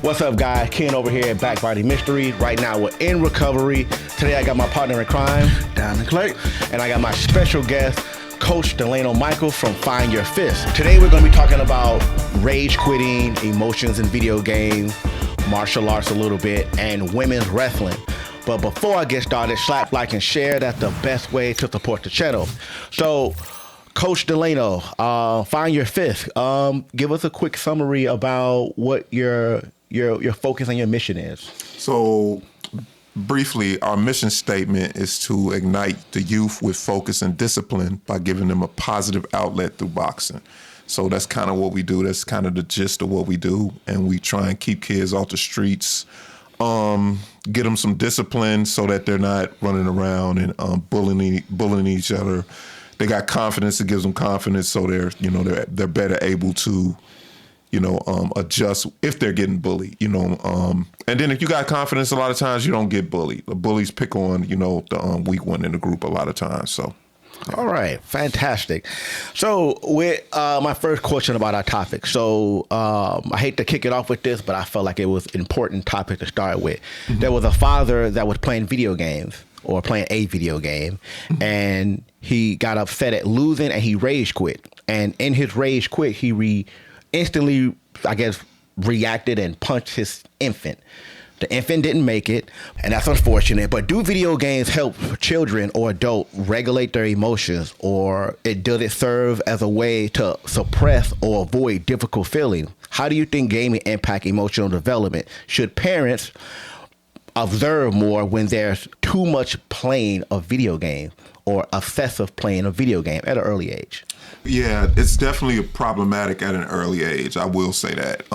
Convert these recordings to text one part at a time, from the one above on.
What's up, guys? Ken over here at Backbodymystery. Right now, we're in recovery. Today, I got my partner in crime, Diamond Clay. and I got my special guest, Coach Delano Michaels from Find Your Fist. Today, we're going to be talking about rage quitting, emotions in video games, martial arts a little bit, and women's wrestling. But before I get started, slap, like, and share. That's the best way to support the channel. So, Coach Delano, Find Your Fist. Give us a quick summary about what your focus and your mission is. So, briefly, our mission statement is to ignite the youth with focus and discipline by giving them a positive outlet through boxing. So that's kind of what we do. That's kind of the gist of what we do. And we try and keep kids off the streets, get them some discipline so that they're not running around and bullying each other. They got confidence. It gives them confidence, so they're better able to, adjust if they're getting bullied. And then if you got confidence, a lot of times you don't get bullied. The bullies pick on the weak one in the group a lot of times. So. Yeah. All right, fantastic. So with my first question about our topic. So I hate to kick it off with this, but I felt like it was an important topic to start with. Mm-hmm. There was a father that was playing video games or playing a video game, and he got upset at losing and he rage quit. And in his rage quit, he instantly, I guess, reacted and punched his infant. The infant didn't make it, and that's unfortunate. But do video games help children or adults regulate their emotions, or does it serve as a way to suppress or avoid difficult feelings? How do you think gaming impact emotional development? Should parents observe more when there's too much playing of video games or excessive playing of video game at an early age? Yeah, it's definitely problematic at an early age. I will say that.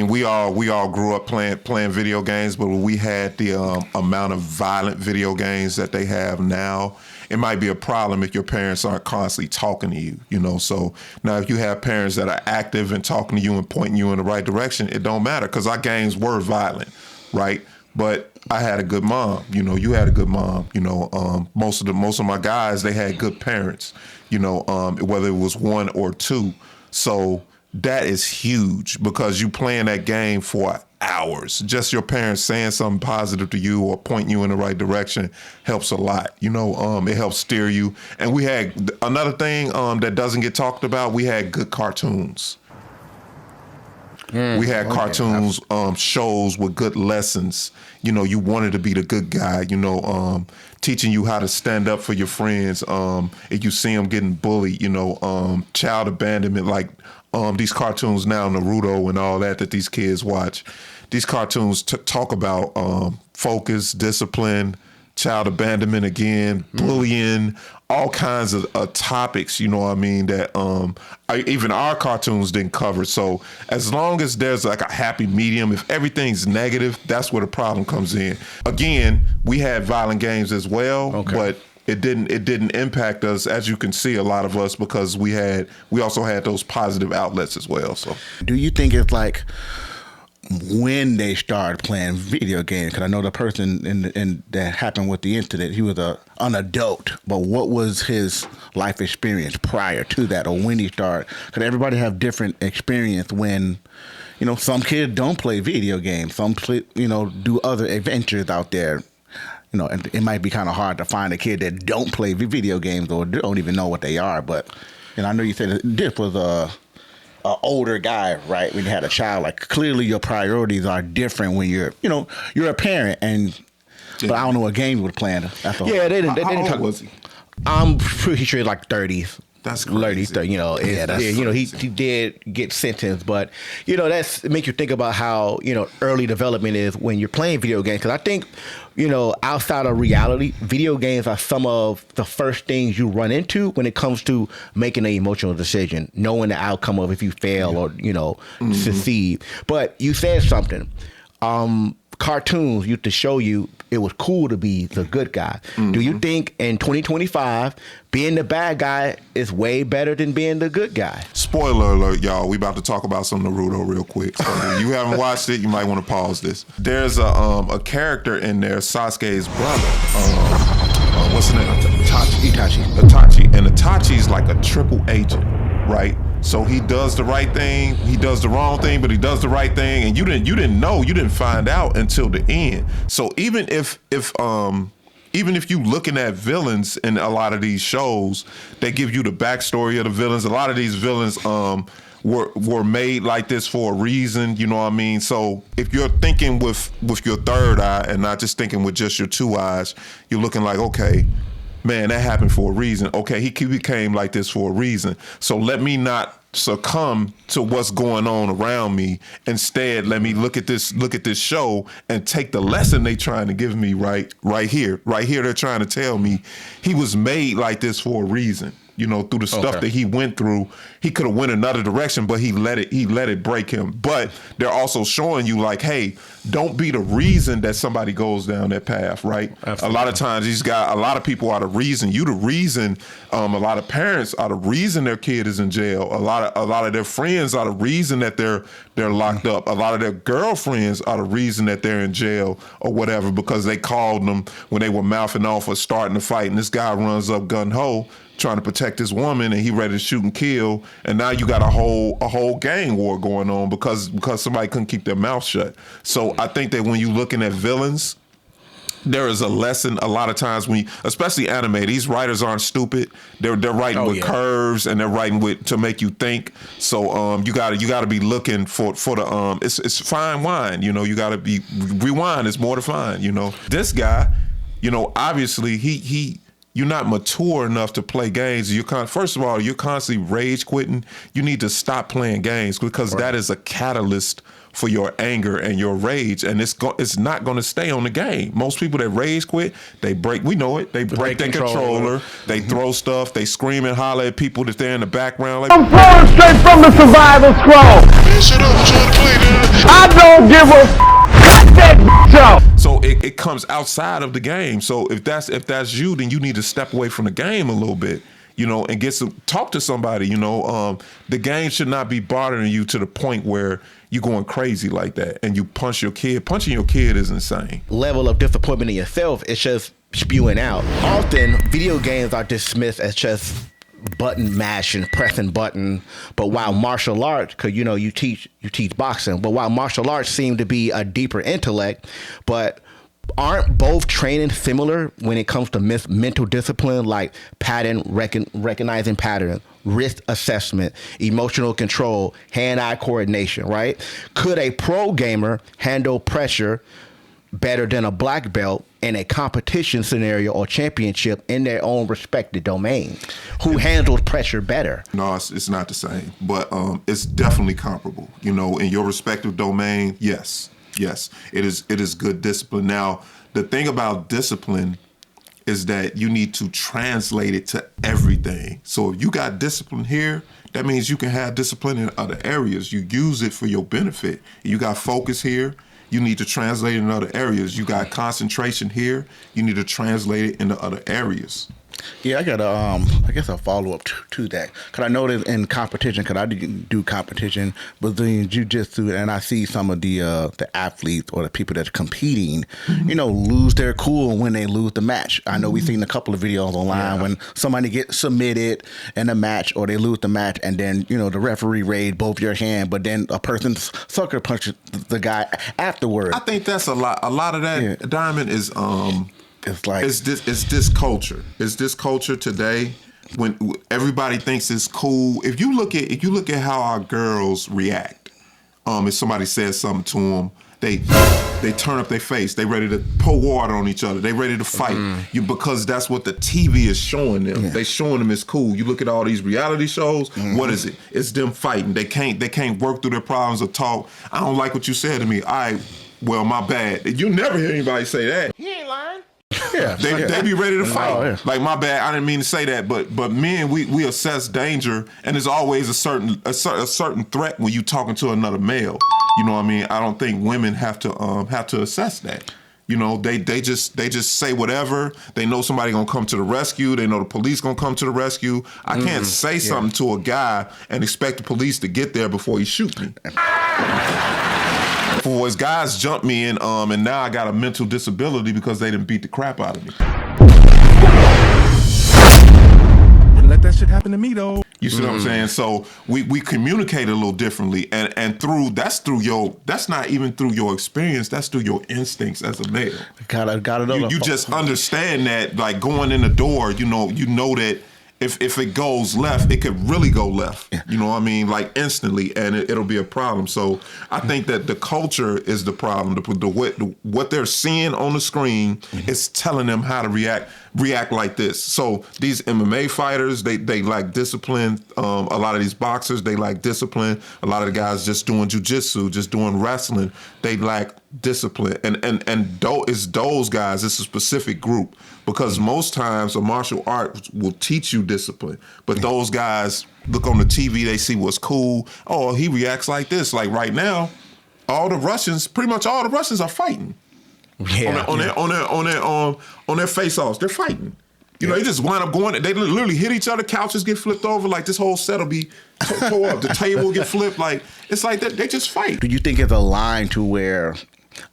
We all grew up playing video games, but when we had the amount of violent video games that they have now, it might be a problem if your parents aren't constantly talking to you, So now if you have parents that are active and talking to you and pointing you in the right direction, it don't matter, because our games were violent, right? But I had a good mom, you had a good mom, most of my guys, they had good parents, whether it was one or two. So that is huge, because you playing that game for hours. Just your parents saying something positive to you or pointing you in the right direction helps a lot. It helps steer you. And we had another thing that doesn't get talked about. We had good cartoons. We had cartoons, shows with good lessons. You wanted to be the good guy, teaching you how to stand up for your friends. If you see them getting bullied, child abandonment, like these cartoons now, Naruto and all that these kids watch. These cartoons talk about focus, discipline, child abandonment again, bullying, all kinds of topics, that even our cartoons didn't cover. So as long as there's like a happy medium, if everything's negative, that's where the problem comes in. Again, we had violent games as well, but it didn't impact us, as you can see, a lot of us, because we also had those positive outlets as well. So do you think it's like when they started playing video games? Because I know the person in that happened with the incident, he was an adult, but what was his life experience prior to that, or when he started? Because everybody have different experience when, some kids don't play video games, some do other adventures out there. And it might be kind of hard to find a kid that don't play video games or don't even know what they are. But, I know you said this was a older guy, right? When you had a child, like clearly your priorities are different when you're a parent. But I don't know what game you were playing. Yeah, they didn't How talk. old was he? I'm pretty sure like 30s. That's crazy. 30s, he did get sentenced, but that's make you think about how early development is when you're playing video games. Because I think outside of reality, video games are some of the first things you run into when it comes to making an emotional decision, knowing the outcome of if you fail or succeed. But you said something. Cartoons used to show you it was cool to be the good guy. Mm-hmm. Do you think in 2025 being the bad guy is way better than being the good guy? Spoiler alert, y'all. We about to talk about some Naruto real quick. So if you haven't watched it, you might want to pause this. There's a character in there, Sasuke's brother. What's his name? Itachi. And Itachi's like a triple agent, right? So he does the right thing, he does the wrong thing, but he does the right thing, and you didn't know, you didn't find out until the end. So even if you looking at villains in a lot of these shows, they give you the backstory of the villains. A lot of these villains were made like this for a reason, you know what I mean? So if you're thinking with your third eye and not just thinking with just your two eyes, you're looking like, okay, man, that happened for a reason. Okay, he became like this for a reason. So let me not succumb to what's going on around me. Instead, let me look at this show and take the lesson they trying to give me right here. Right here, they're trying to tell me he was made like this for a reason. You know, through the stuff that he went through, he could have went another direction, but he let it break him. But they're also showing you like, hey, don't be the reason that somebody goes down that path, right? Absolutely. A lot of times a lot of people are the reason. You the reason. A lot of parents are the reason their kid is in jail. A lot of their friends are the reason that they're locked up. A lot of their girlfriends are the reason that they're in jail or whatever, because they called them when they were mouthing off or starting a fight, and this guy runs up gun ho trying to protect his woman, and he ready to shoot and kill, and now you got a whole gang war going on because somebody couldn't keep their mouth shut. So I think that when you're looking at villains, there is a lesson a lot of times especially anime, these writers aren't stupid. They're writing with curves, and they're writing to make you think. So you gotta be looking for the it's fine wine. You know, you gotta be rewind is more to find. You know, this guy, you know, obviously he you're not mature enough to play games. First of all, you're constantly rage quitting. You need to stop playing games, because that is a catalyst for your anger and your rage, and it's not going to stay on the game. Most people that rage quit, they break. We know it. They break their controller. They throw stuff. They scream and holler at people that they're in the background. Like, I'm flowing straight from the survival scroll. Man, shut up, I don't give a so it comes outside of the game. So if that's you, then you need to step away from the game a little bit, you know, and talk to somebody. You know, the game should not be bothering you to the point where you're going crazy like that and you punch your kid. Punching your kid is insane. Level of disappointment in yourself, it's just spewing out. Often video games are dismissed as just button mashing, pressing button, but while martial arts, because you know you teach boxing, but while martial arts seem to be a deeper intellect, but aren't both training similar when it comes to mental discipline, like pattern recognizing patterns, risk assessment, emotional control, hand-eye coordination, right? Could a pro gamer handle pressure better than a black belt in a competition scenario or championship in their own respective domain? Who handles pressure better? No, it's not the same, but it's definitely comparable. You know, in your respective domain, yes, it is good discipline. Now, the thing about discipline is that you need to translate it to everything. So if you got discipline here, that means you can have discipline in other areas. You use it for your benefit. You got focus here, you need to translate it in other areas. You got concentration here, you need to translate it into other areas. Yeah, I got I guess a follow up to that, because I know that in competition, because I didn't do competition, but doing jiu-jitsu, and I see some of the athletes or the people that are competing, you know, lose their cool when they lose the match. I know we've seen a couple of videos online when somebody gets submitted in a match, or they lose the match, and then, you know, the referee raised both your hand, but then a person sucker punches the guy afterward. I think that's a lot of that, Diamond, is it's like it's this culture. It's this culture today when everybody thinks it's cool. If you look at how our girls react, if somebody says something to them, they turn up their face. They ready to pour water on each other. They ready to fight because that's what the TV is showing them. Yeah. They showing them it's cool. You look at all these reality shows. What is it? It's them fighting. They can't work through their problems or talk. I don't like what you said to me. Well, my bad. You never hear anybody say that. He ain't lying. Yeah, they be ready to fight. Oh, yeah. Like, my bad, I didn't mean to say that, but men, we assess danger, and there's always a certain threat when you talking to another male. You know what I mean? I don't think women have to assess that. You know, they just say whatever. They know somebody gonna come to the rescue. They know the police gonna come to the rescue. I can't say something to a guy and expect the police to get there before he shoot me. For his guys jumped me in, and now I got a mental disability because they didn't beat the crap out of me. Didn't let that shit happen to me though. You see what I'm saying? So we communicate a little differently, and that's not even through your experience. That's through your instincts as a male. Got it. You just understand that, like going in the door, you know that if it goes left, it could really go left. Yeah. You know what I mean? Like instantly, and it'll be a problem. So I think that the culture is the problem. What they're seeing on the screen is telling them how to react like this. So these MMA fighters, they lack discipline. A lot of these boxers, they lack discipline. A lot of the guys just doing jiu-jitsu, just doing wrestling, they lack discipline. And it's those guys, it's a specific group, because most times a martial art will teach you discipline. But those guys look on the TV, they see what's cool. Oh, he reacts like this. Like right now, pretty much all the Russians are fighting. Yeah, on their face-offs, they're fighting. You know, they just wind up going. They literally hit each other. Couches get flipped over. Like this whole set will be tore up. The table will get flipped. Like it's like that. They just fight. Do you think it's a line to where,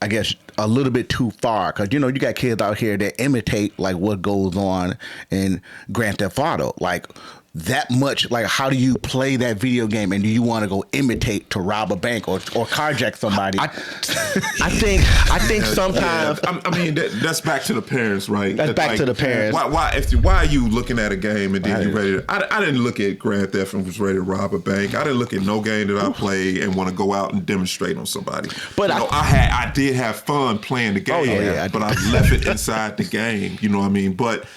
I guess, a little bit too far? Because you know you got kids out here that imitate like what goes on in Grand Theft Auto, like. That much, like, how do you play that video game, and do you want to go imitate to rob a bank or carjack somebody? I think sometimes. Yeah. I mean, that's back to the parents, right? That's back to the parents. Why are you looking at a game and then you ready to? I didn't look at Grand Theft and was ready to rob a bank. I didn't look at no game that I played and want to go out and demonstrate on somebody. But I did have fun playing the game. But I left it inside the game. You know what I mean? But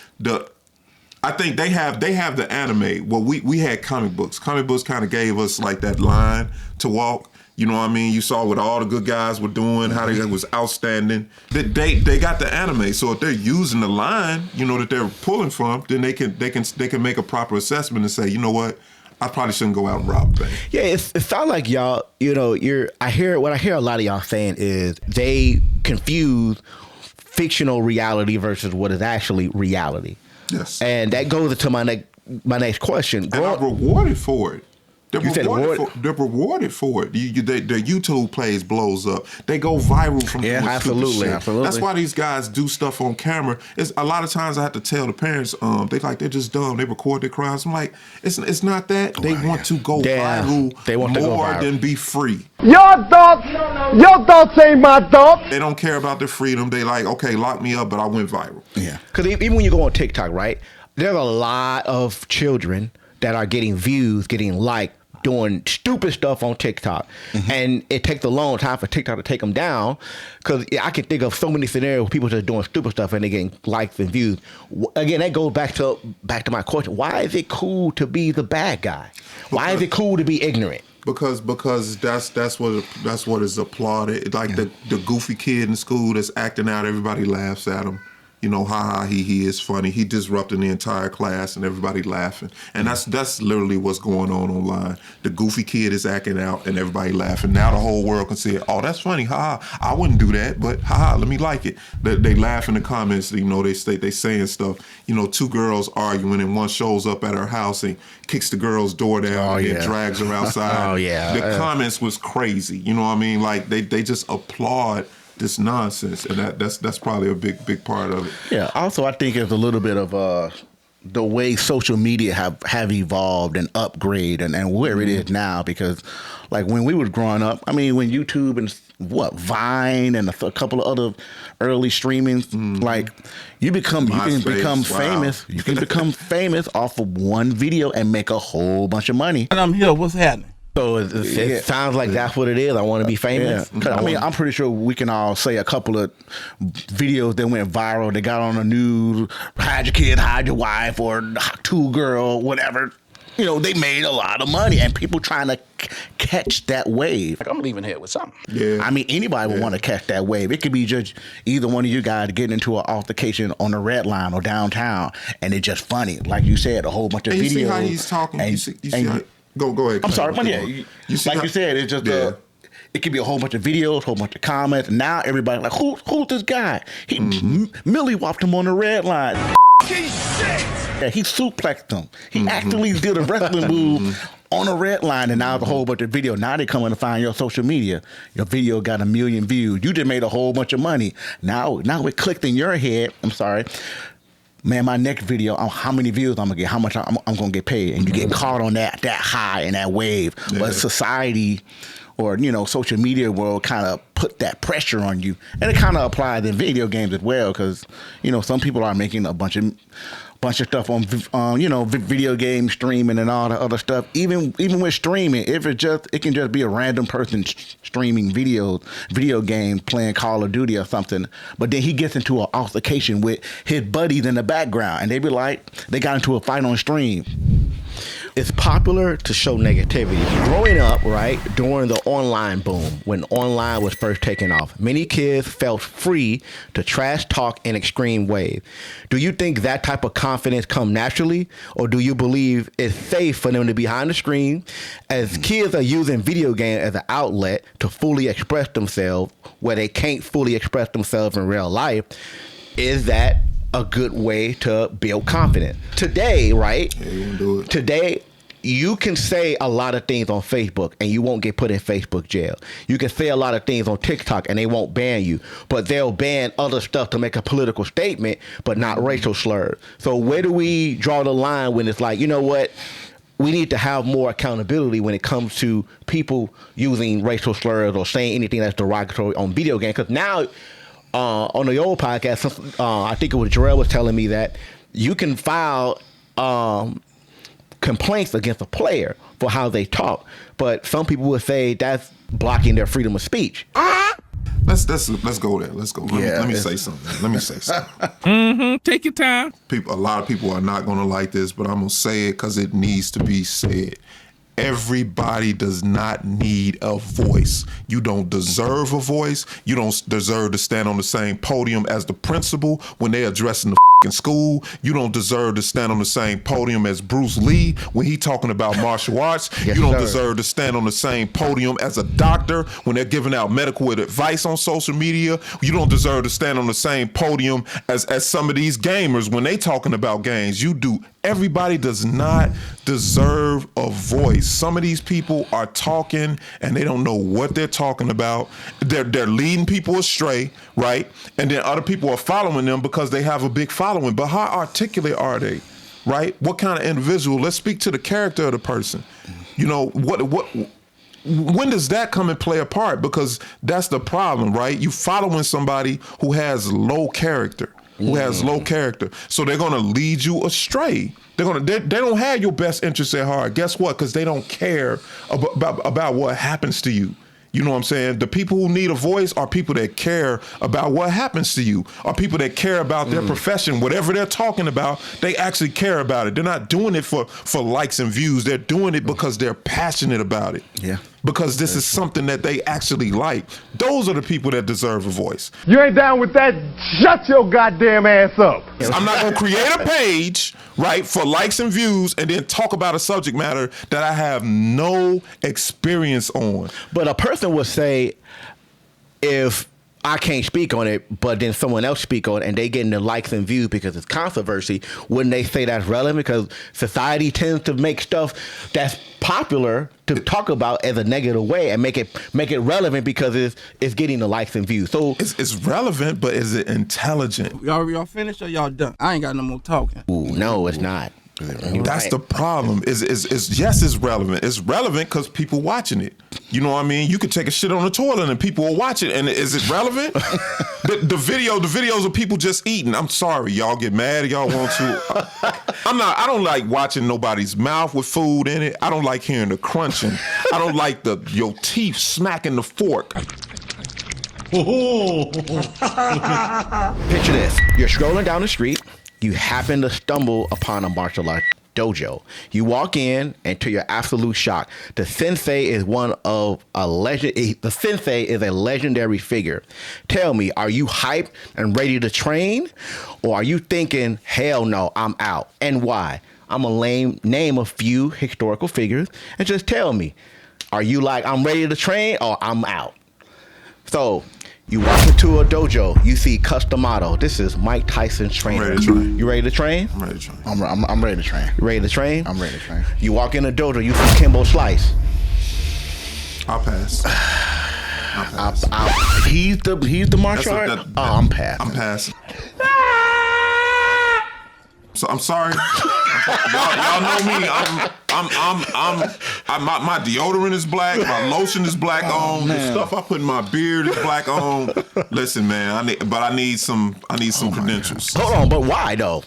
I think they have the anime. Well, we had comic books. Comic books kind of gave us like that line to walk. You know what I mean? You saw what all the good guys were doing, how they was outstanding. They got the anime. So if they're using the line, you know, that they're pulling from, then they can make a proper assessment and say, you know what, I probably shouldn't go out and rob a bank. Yeah, it sounds like y'all. You know, what I hear a lot of y'all saying is they confuse fictional reality versus what is actually reality. Yes. And that goes into my next question. And I'm rewarded for it. They're rewarded for it. Their YouTube plays blows up. They go viral from absolutely. That's why these guys do stuff on camera. It's a lot of times I have to tell the parents, they're just dumb. They record their crimes. I'm like, it's not that. They want to go viral. They want more to go viral than be free. Your thoughts ain't my thoughts. They don't care about their freedom. They like, okay, lock me up, but I went viral. Yeah. Because even when you go on TikTok, right, there's a lot of children that are getting views, getting liked, doing stupid stuff on TikTok. And it takes a long time for TikTok to take them down, because I can think of so many scenarios where people just doing stupid stuff and they're getting likes and views. Again, that goes back to my question. Why is it cool to be the bad guy? Why is it cool to be ignorant? Because that's what is applauded. Like the goofy kid in school that's acting out, everybody laughs at him. You know, he is funny. He disrupting the entire class and everybody laughing. And that's literally what's going on online. The goofy kid is acting out and everybody laughing. Now the whole world can see it. Oh, that's funny. I wouldn't do that, but let me like it. They laugh in the comments. You know, they saying stuff. You know, two girls arguing and one shows up at her house and kicks the girl's door down and drags her outside. The comments was crazy. You know what I mean? Like they just applaud this nonsense, and that's probably a big part of it. Yeah. Also, I think it's a little bit of the way social media have evolved and upgraded and where it is now. Because, like when we was growing up, I mean, when YouTube and Vine and a couple of other early streamings, like you can become famous. You can become famous off of one video and make a whole bunch of money. And I'm here. What's happening? So it sounds like that's what it is. I want to be famous. I mean, I'm pretty sure we can all say a couple of videos that went viral. They got on the news, hide your kid, hide your wife, or two girl, whatever. You know, they made a lot of money, and people trying to catch that wave. Like, I'm leaving here with something. Yeah. I mean, anybody would want to catch that wave. It could be just either one of you guys getting into an altercation on the red line or downtown, and it's just funny. Like you said, a whole bunch of videos. You see how he's talking. You see how, Go ahead. I'm sorry, but you said, it's just it could be a whole bunch of videos, a whole bunch of comments. And now everybody's like, who's this guy? He Millie whopped him on the red line. Yeah, he suplexed him. He actually did a wrestling move on a red line, and now it's a whole bunch of video. Now they coming to find your social media. Your video got 1 million views. You just made a whole bunch of money. Now it clicked in your head. I'm sorry. man, my next video, how many views I'm gonna get, how much I'm gonna get paid, and you get caught on that high and that wave. Yeah. But society, or social media world, kind of put that pressure on you, and it kind of applies in video games as well, because some people are making a bunch of stuff on video game streaming and all the other stuff. Even with streaming, if it can just be a random person streaming video game, playing Call of Duty or something, but then he gets into an altercation with his buddies in the background, and they be like, they got into a fight on stream. It's popular to show negativity. Growing up, right, during the online boom, when online was first taking off, many kids felt free to trash talk in extreme ways. Do you think that type of confidence come naturally, or do you believe it's safe for them to be behind the screen? As kids are using video games as an outlet to fully express themselves where they can't fully express themselves in real life, is that a good way to build confidence? Today, right? Yeah, you wanna do it. Today, you can say a lot of things on Facebook and you won't get put in Facebook jail. You can say a lot of things on TikTok and they won't ban you, but they'll ban other stuff to make a political statement, but not racial slurs. So where do we draw the line when it's like, you know what? We need to have more accountability when it comes to people using racial slurs or saying anything that's derogatory on video games. Because now, on the old podcast, I think it was Jarrell was telling me that you can file complaints against a player for how they talk, but some people would say that's blocking their freedom of speech. Let's go there. Let's go. Let me say something. Take your time. A lot of people are not gonna like this, but I'm gonna say it because it needs to be said. Everybody does not need a voice. You don't deserve a voice. You don't deserve to stand on the same podium as the principal when they're addressing the in school. You don't deserve to stand on the same podium as Bruce Lee when he talking about martial arts. Yes, you don't sir. deserve to stand on the same podium as a doctor when they're giving out medical advice on social media. You don't deserve to stand on the same podium as some of these gamers when they talking about games. You do. Everybody does not deserve a voice. Some of these people are talking and they don't know what they're talking about. They're leading people astray, right? And then other people are following them because they have a big following. But how articulate are they, right? What kind of individual? Let's speak to the character of the person. When does that come and play a part? Because that's the problem, right? You following somebody who has low character. So they're gonna lead you astray. They don't have your best interests at heart. Guess what? Because they don't care about what happens to you. You know what I'm saying? The people who need a voice are people that care about what happens to you, are people that care about their profession. Whatever they're talking about, they actually care about it. They're not doing it for likes and views. They're doing it because they're passionate about it. Yeah. Because this is something that they actually like. Those are the people that deserve a voice. You ain't down with that? Shut your goddamn ass up. I'm not gonna create a page, right, for likes and views and then talk about a subject matter that I have no experience on. But a person would say, if I can't speak on it, but then someone else speak on it and they getting the likes and views because it's controversy, wouldn't they say that's relevant? Because society tends to make stuff that's popular to talk about as a negative way and make it relevant because it's getting the likes and views. So It's relevant, but is it intelligent? Y'all finished or y'all done? I ain't got no more talking. ooh, no, it's not. That's the problem. Yes, it's relevant. It's relevant because people watching it. You know what I mean? You could take a shit on the toilet and people will watch it. And is it relevant? the videos of people just eating. I'm sorry, y'all get mad if y'all want to. I don't like watching nobody's mouth with food in it. I don't like hearing the crunching. I don't like your teeth smacking the fork. Picture this. You're scrolling down the street. You happen to stumble upon a martial arts dojo. You walk in, and to your absolute shock, the sensei is the sensei is a legendary figure. Tell me, are you hyped and ready to train? Or are you thinking, hell no, I'm out? And why? I'm gonna name a few historical figures and just tell me, are you like, I'm ready to train or I'm out? So you walk into a dojo, you see Customato. This is Mike Tyson's trainer. I'm ready to train. You ready to train? I'm ready to train. I'm ready to train. You ready to train? I'm ready to train. You walk in a dojo, you see Kimbo Slice. I'll pass. He's the martial art. I'm passing. I'm passing. So I'm sorry. y'all know me. My deodorant is black. My lotion is black on. The stuff I put in my beard is black on. Listen, man. I need some credentials. Hold on, but why though?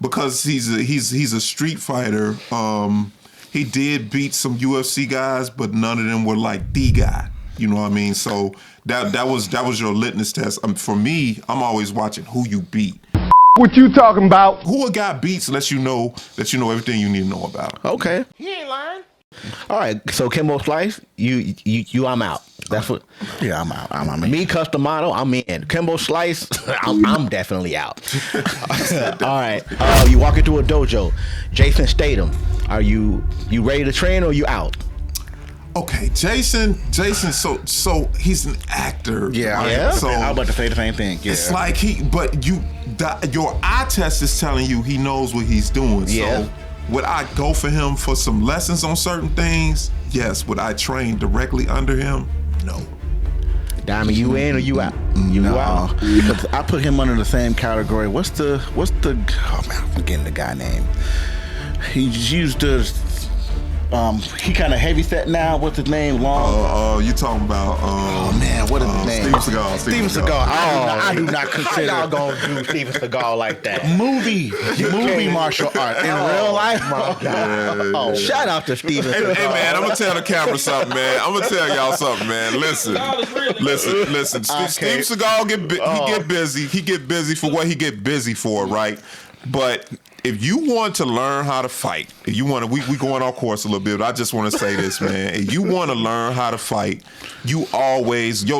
Because he's a street fighter. He did beat some UFC guys, but none of them were like the guy. You know what I mean? So that was your litmus test. For me, I'm always watching who you beat. What you talking about? Who a guy beats lets you know that you know everything you need to know about him. Okay. He ain't lying. All right. So Kimbo Slice, you I'm out. That's what. Yeah, I'm out. I'm in. Me, Customato, I'm in. Kimbo Slice, I'm definitely out. All right. You walk into a dojo. Jason Statham, are you ready to train or you out? Okay, Jason. So he's an actor. Yeah, right? Yeah. So I was about to say the same thing. Yeah. it's like your eye test is telling you he knows what he's doing. Yeah. So would I go for him for some lessons on certain things? Yes. Would I train directly under him? No. Diamond, you in or you out? You out? Because I put him under the same category. What's the? Oh man, I'm forgetting the guy name. He's used to. He kind of heavy set now. What's his name? Long. You talking about? Oh man, what is his name? Steven Seagal. I do not consider. How y'all gonna do Steven Seagal like that? Movie martial arts in real life. Oh, shout out to Steven Seagal. Hey man, I'm gonna tell the camera something, man. I'm gonna tell y'all something, man. Listen. Steven Seagal get busy. He get busy for what he get busy for, right? But if you want to learn how to fight, if you want to, we going off course a little bit, but I just want to say this, man. If you want to learn how to fight, your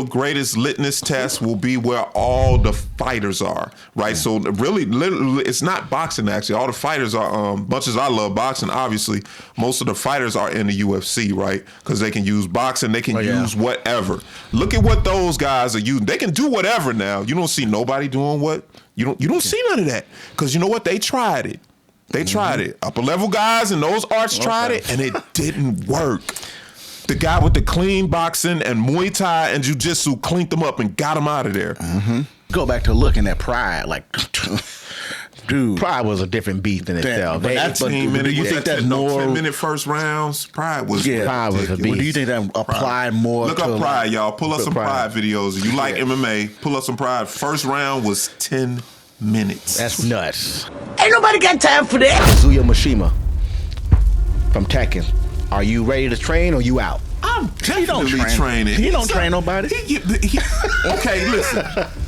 greatest litmus test will be where all the fighters are, right? So really, literally, it's not boxing, actually. All the fighters are, much as I love boxing, obviously, most of the fighters are in the UFC, right? Because they can use boxing, they can use whatever. Look at what those guys are using. They can do whatever now. You don't see nobody doing what? You don't see none of that, because you know what? They tried it. They tried it. Upper level guys and those arts tried it, and it didn't work. The guy with the clean boxing and Muay Thai and Jiu-Jitsu cleaned them up and got them out of there. Go back to looking at Pride, like, dude. Pride was a different beast in itself. but They- that's- but do you think that's more- 10-minute first rounds? Pride was Pride was a ridiculous. beast. Do you think that applied more? Look to up Pride, like, y'all. Pull up some Pride videos. If you like MMA, pull up some Pride. First round was 10 minutes. That's nuts. Ain't nobody got time for that. Kazuya Mishima from Tekken. Are you ready to train or you out? I'm definitely training. He don't train nobody. Okay,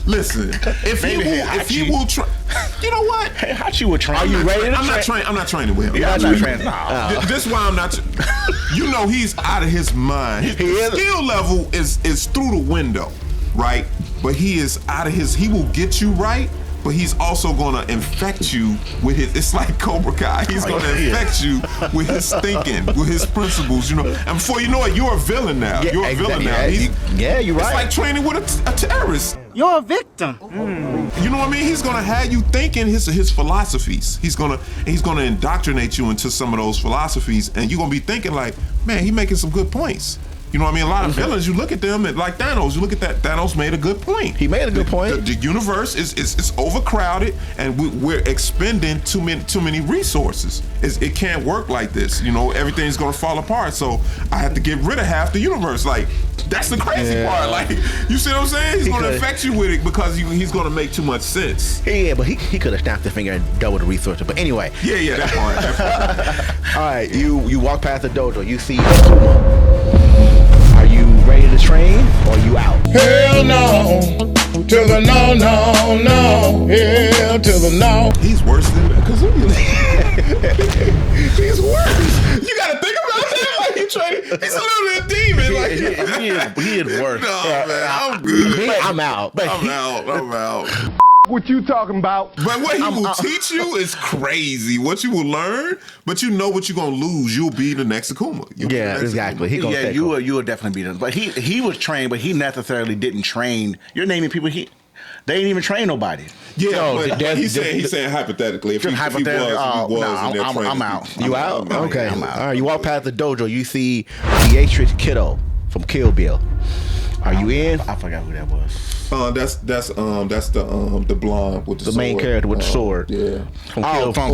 listen. If he will train, you know what? Hey, Hachi would train. Are you ready to I'm not train? training. I'm not training with him. Yeah, I'm not training. No. This is why I'm not. You know, he's out of his mind. His skill level is through the window, right? But he is out of his. He will get you right, but he's also gonna infect you with his. It's like Cobra Kai. He's gonna infect you with his thinking, with his principles. You know, and before you know it, you're a villain now. You're a villain now. You're right. It's like training with a terrorist. You're a victim. You know what I mean? He's gonna have you thinking his philosophies. He's gonna indoctrinate you into some of those philosophies, and you're gonna be thinking like, man, he making some good points. You know what I mean? A lot of villains, you look at them, and like Thanos, you look at that. Thanos made a good point. He made a good point. The universe is overcrowded, and we're expending too many resources. It can't work like this. You know, everything's gonna fall apart. So I have to get rid of half the universe. Like, that's the crazy part. Like, you see what I'm saying? He's gonna infect you with it because he's gonna make too much sense. Yeah, but he could have snapped the finger and doubled the resources. But anyway. Yeah, that part. All right, you walk past the dojo, you see Akuma. Are you ready to train or you out? Hell no. To the no, no, no. Hell to the no. He's worse than Kazuya. He's worse. You gotta think about that. Like, he's a little demon. Like, he is worse. No, man, I'm good. Me, I'm out. But I'm out. What you talking about? But what he will teach you is crazy. What you will learn, but you know what you're gonna lose. You'll be the next Akuma. Yeah, exactly. He gonna take you will definitely be them. But he was trained, but he necessarily didn't train. You're naming people they didn't even train nobody. Yeah, No, but he's saying hypothetically. If he was, and they're training I'm out. You out? Okay. I'm out. All right, you walk past the dojo, you see Beatrice Kiddo from Kill Bill. Are you in? I forgot who that was. That's the blonde with the sword. main character with the sword. Yeah. From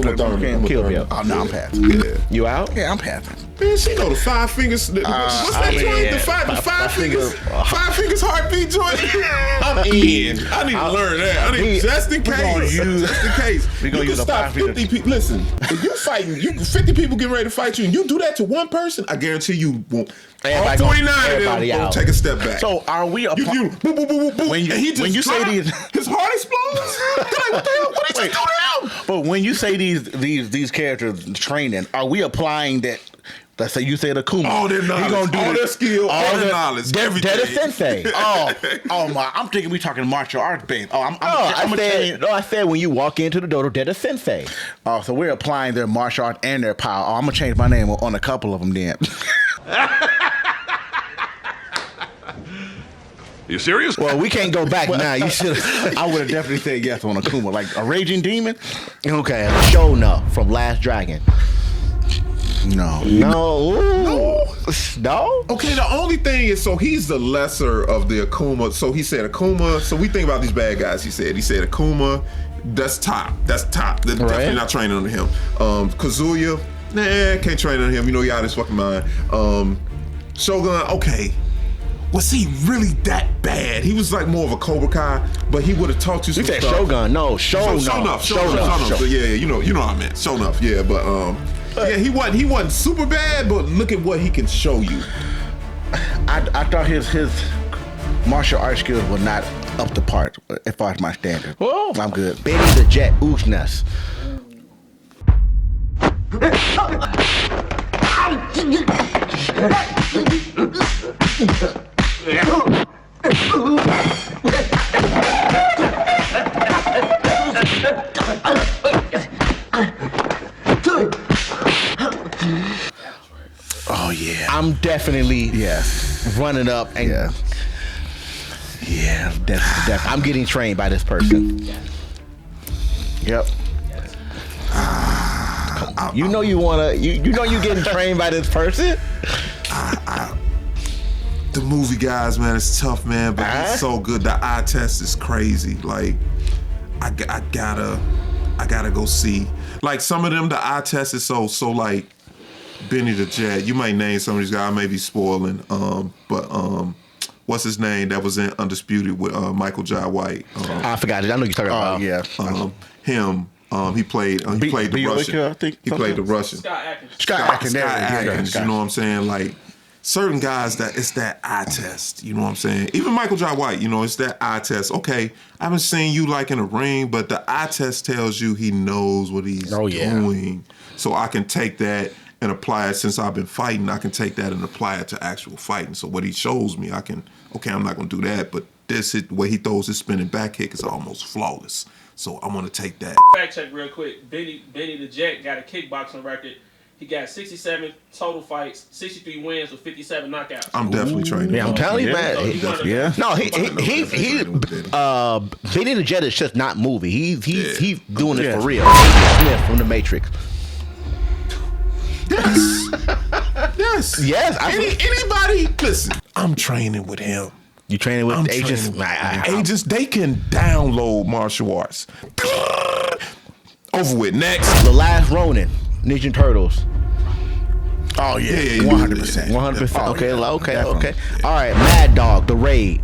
Kill Bill. Oh no, I'm passing. Yeah. You out? Yeah, I'm passing. Man, she know the 5 fingers. What's that joint? The five fingers. 5 fingers heartbeat joint. I'm in. I need to learn that. Just in case. Just in case. We gonna you use can the stop 50 people. Listen, if you fighting, 50 people getting ready to fight you, and you do that to one person, I guarantee you won't. All 49 of them will take a step back. So are we? Boom, boom, boom, boom, boom. When you say these, his heart explodes. They're like, what the hell? What did you do now? But when you say these characters training, are we applying that? Let's say you said Akuma. All their knowledge, all their skill, all their knowledge, everything. That is Sensei. Oh my! I'm thinking we talking martial arts, babe. I said when you walk into the dojo, that is Sensei. Oh, so we're applying their martial art and their power. Oh, I'm gonna change my name on a couple of them then. You serious? Well, we can't go back now. You should. I would have definitely said yes on Akuma, like a raging demon. Okay, Shona from Last Dragon. No. Okay, the only thing is, so he's the lesser of the Akuma. So he said Akuma. So we think about these bad guys. He said Akuma. That's top. They're definitely not training on him. Kazuya, can't train on him. You know, he out of his fucking mind. Shogun, okay. Was he really that bad? He was like more of a Cobra Kai, but he would have taught you some You said stuff. Shogun, no, Shonuff. Shonuff. Yeah, you know what I meant. Shonuff, yeah, but yeah, he wasn't super bad, but look at what he can show you. I thought his martial arts skills were not up to par as far as my standard. Whoa. I'm good. Benny the Jet Ooshness. Oh yeah. I'm definitely running up and definitely. I'm getting trained by this person. Yep. You know you wanna. You know you getting trained by this person. The movie guys, man, it's tough, man, but it's so good. The eye test is crazy. Like, I gotta go see. Like some of them, the eye test is so like Benny the Jet. You might name some of these guys. I may be spoiling. But what's his name? That was in Undisputed with Michael Jai White. I forgot it. I know you're talking about. Him. He played the Russian. I think he played the Russian. Scott Atkins. You know what I'm saying? Like certain guys, that it's that eye test. You know what I'm saying? Even Michael Jai White, you know, it's that eye test. Okay, I haven't seen you like in a ring, but the eye test tells you he knows what he's doing. So I can take that and apply it. Since I've been fighting, I can take that and apply it to actual fighting. So what he shows me, I can, okay, I'm not gonna do that, but the way he throws his spinning back kick is almost flawless. So I want to take that. Fact check real quick. Benny the Jet got a kickboxing record. He got 67 total fights, 63 wins with 57 knockouts. I'm definitely training. Yeah, I'm telling you, man. No, Benny the Jet is just not movie. He's doing it for real. Smith from The Matrix. Yes. Anybody? Listen, I'm training with him. You training with agents? Agents, they can download martial arts. Over with. Next. The Last Ronin, Ninja Turtles. Oh yeah, 100%. 100%. Okay. All right, Mad Dog, The Raid.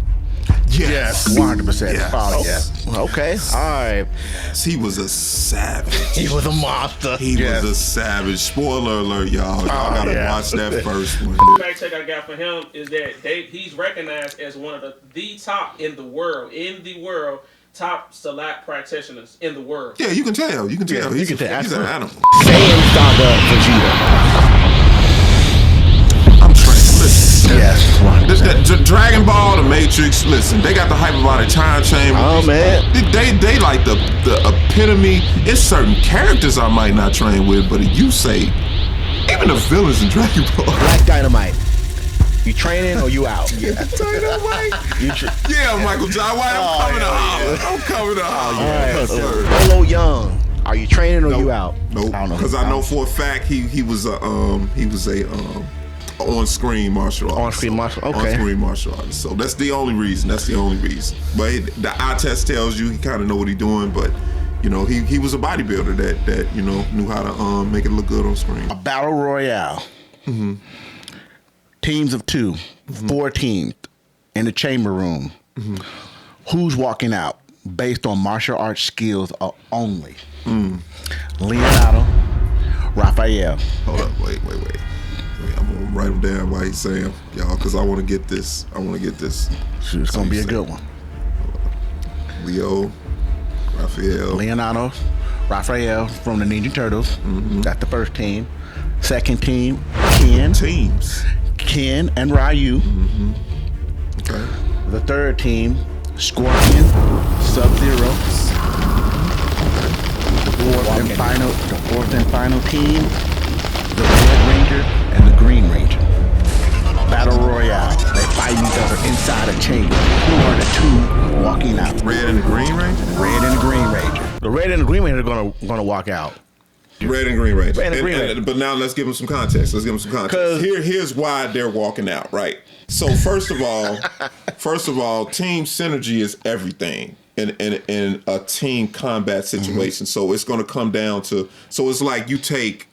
Yes, 100%. Yes. Okay. All right. Yes, he was a savage. He was a monster. He was a savage. Spoiler alert, y'all. Y'all gotta watch that first one. The fact check I got for him is that he's recognized as one of the top in the world, top Salat practitioners in the world. Yeah, you can tell. He's an animal. Saiyan Saga Vegeta. I'm trained. Listen. Yes. Dragon Ball, The Matrix. Listen, they got the hype about a time chamber. Oh man, they like the epitome. It's certain characters I might not train with, but you say even the villains in Dragon Ball. Black Dynamite. You training or you out? Dynamite. Michael Jai White. I'm coming to holler. All right. Polo Young. Are you training or you out? Nope. Because I know for a fact he was a on-screen martial artist. On-screen martial, okay. On-screen martial artist. So that's the only reason. But the eye test tells you he kind of know what he's doing, but he was a bodybuilder that knew how to make it look good on screen. A battle royale. Mm-hmm. Teams of 2, 4 teams in the chamber room. Mm-hmm. Who's walking out based on martial arts skills only? Leonardo, Raphael. Hold up, wait. I'm gonna write them down while he's saying y'all, because I want to get this. It's gonna be a good one. Leo, Raphael, Leonardo, Raphael from the Ninja Turtles. Mm-hmm. That's the first team. Second team, Ken and Ryu. Mm-hmm. Okay. The third team, Scorpion, Sub-Zero. The fourth and final team, the Red Ranger and the Green Ranger. Battle Royale. They fight each other inside a chamber. Who are the two walking out? Red and the Green Ranger? Red and the Green Ranger. The Red and the Green Ranger are gonna walk out. Red and Green Ranger. Red and Green Ranger. But now let's give them some context. Here's why they're walking out, right? So first of all, team synergy is everything in a team combat situation. Mm-hmm. So it's going to come down to, so it's like you take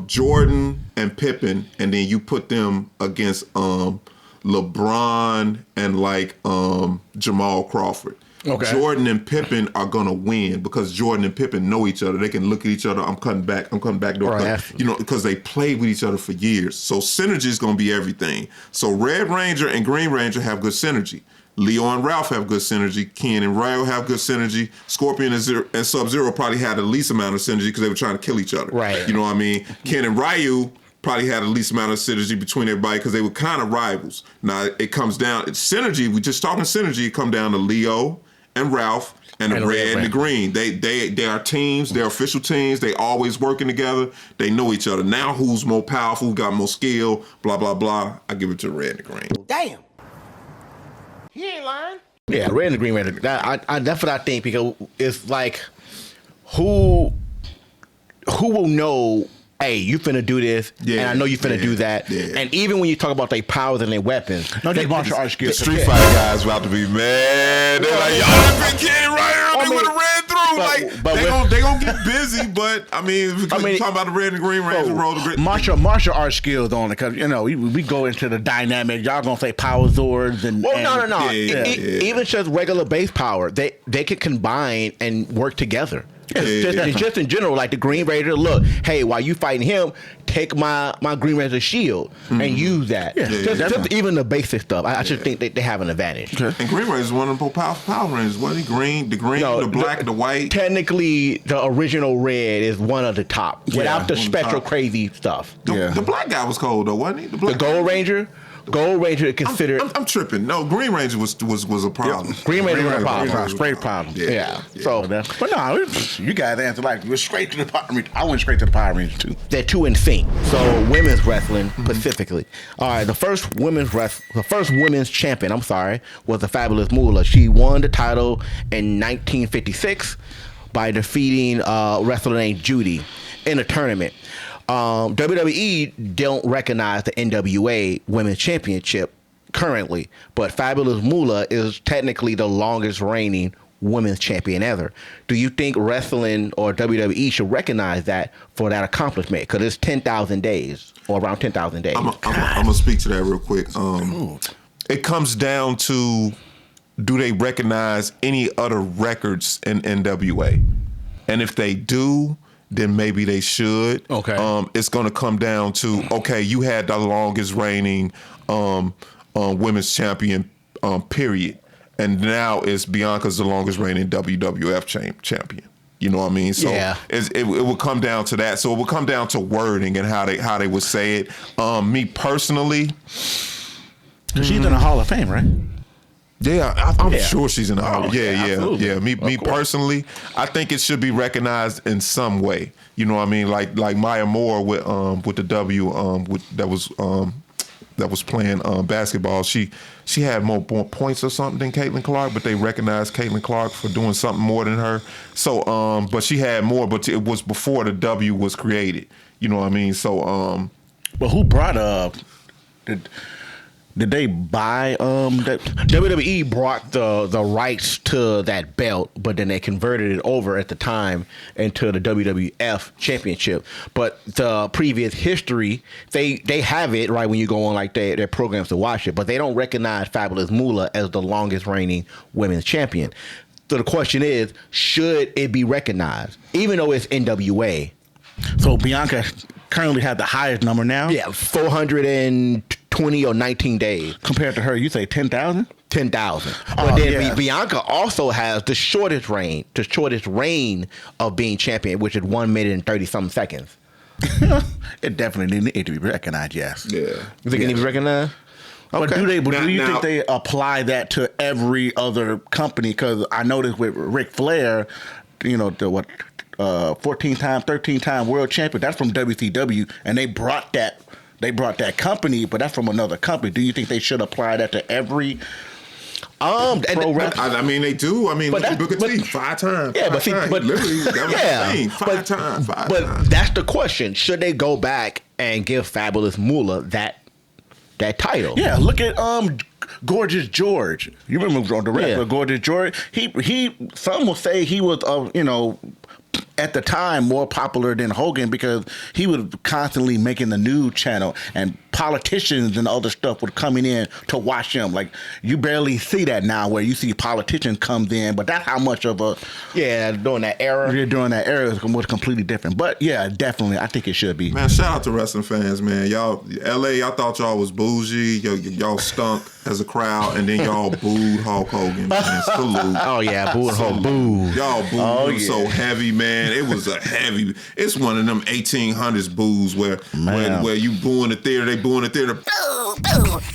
Jordan and Pippen and then you put them against LeBron and Jamal Crawford. Okay. Jordan and Pippen are gonna win because Jordan and Pippen know each other. They can look at each other. I'm cutting back door. Right. Because they played with each other for years. So synergy is gonna be everything. So Red Ranger and Green Ranger have good synergy. Leo and Ralph have good synergy. Ken and Ryo have good synergy. Scorpion and Sub-Zero probably had the least amount of synergy because they were trying to kill each other. Right. You know what I mean? Ken and Ryu probably had the least amount of synergy between everybody because they were kind of rivals. Now it comes down, synergy, we just talking synergy, it come down to Leo and Ralph and the Red and the Green. They are teams, they're official teams, they always working together, they know each other. Now who's more powerful, who got more skill, blah, blah, blah. I give it to the Red and the Green. Damn. He ain't lying. Yeah, Red and the Green Ranger. That's what I think, because it's like, who will know, hey, you finna do this, and I know you finna do that. Yeah. And even when you talk about their powers and their weapons, they martial arts skills. The Street Fighter guys about to be mad. They're like, y'all done been kidding right here. They would have ran through. They gonna get busy, but I mean, talking about the Red and Green Ranger, roll the grid. Martial arts skills on it, because we go into the dynamic. Y'all gonna say power zords and. Well, no. Even just regular base power, they can combine and work together. Just in general, like the Green Ranger, look, hey, while you fighting him, take my Green Ranger shield and use that. Just even the basic stuff. I just think they have an advantage. Okay. And Green Ranger is one of the Power Rangers. Wasn't he? The green, the black, the white. Technically, the original Red is one of the top, without the special crazy stuff. The black guy was cold though, wasn't he? The Gold Ranger. Gold Ranger is considered. I'm tripping. No, Green Ranger was a problem. Green Ranger was a problem. Straight problem. Yeah. So, but no, you guys answered we're straight to the Power Ranger. I went straight to the Power Ranger too. They're two in sync. So women's wrestling specifically. All right, the first women's champion, was the fabulous Moolah. She won the title in 1956 by defeating a wrestler named Judy in a tournament. WWE don't recognize the NWA Women's Championship currently, but Fabulous Moolah is technically the longest reigning women's champion ever. Do you think wrestling or WWE should recognize that for that accomplishment? Because it's 10,000 days, or around 10,000 days. I'm going to speak to that real quick. It comes down to, do they recognize any other records in NWA? And if they do, then maybe they should. Okay. It's going to come down to, okay, you had the longest reigning women's champion, period. And now it's Bianca's the longest reigning WWF champion. You know what I mean? So it will come down to that. So it will come down to wording and how they would say it. Me personally, she's in the Hall of Fame, right? Yeah, I'm sure she's in the Hall. Yeah. Me personally, I think it should be recognized in some way. You know what I mean? Like Maya Moore with the W that was playing basketball. She had more points or something than Caitlin Clark, but they recognized Caitlin Clark for doing something more than her. So, but she had more, but it was before the W was created. You know what I mean? So, but who brought Did they buy that? WWE brought the rights to that belt, but then they converted it over at the time into the WWF Championship. But the previous history, they have it right when you go on like their programs to watch it, but they don't recognize Fabulous Moolah as the longest reigning women's champion. So the question is, should it be recognized, even though it's NWA? So Bianca currently have the highest number now? Yeah, 420 or 19 days. Compared to her, you say 10,000? 10,000. But then Bianca also has the shortest reign of being champion, which is 1 minute and 30-something seconds. It definitely need to be recognized, yes. Yeah. You think it needs to be recognized? But Okay. do you Now- think they apply that to every other company? Because I noticed with Ric Flair, you know, the 14-time, 13-time world champion, that's from WCW, and they brought that company, but that's from another company. Do you think they should apply that to every pro wrestler? I mean, they do. I mean, But look at that- Booker T, but- 5 times. Yeah, five but see, times. but Literally, that was yeah, the thing. Five times. But that's the question. Should they go back and give Fabulous Moolah that title? Yeah, look at Gorgeous George. You remember the wrestler Gorgeous George? He some will say he was at the time more popular than Hogan because he was constantly making the news channel and politicians and other stuff were coming in to watch him. Like you barely see that now where you see politicians comes in, but that's how much of a during that era. during that era was completely different. But yeah, definitely I think it should be. Man, shout out to wrestling fans, man. Y'all, LA, I thought y'all was bougie. Y'all stunk as a crowd, and then y'all booed Hulk Hogan. Man, salute. Oh yeah, boo and Hulk, boo. Y'all booed him so heavy, man. It was a heavy. It's one of them 1800s boos where you booing the theater, they booing the theater.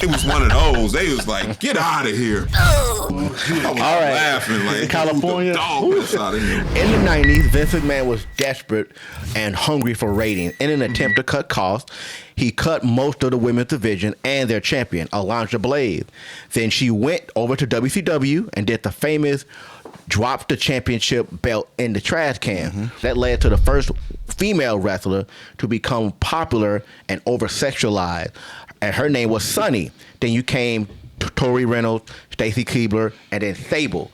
It was one of those. They was like, get out of here. I was laughing like California. Dog piss out of here. In the 90s, Vince McMahon was desperate and hungry for ratings. In an attempt to cut costs, he cut most of the women's division and their champion, Alundra Blaze. Then she went over to WCW and did the famous drop the championship belt in the trash can. That led to the first female wrestler to become popular and over-sexualized. And her name was Sunny. Then you came Tori Reynolds, Stacy Keibler, and then Sable.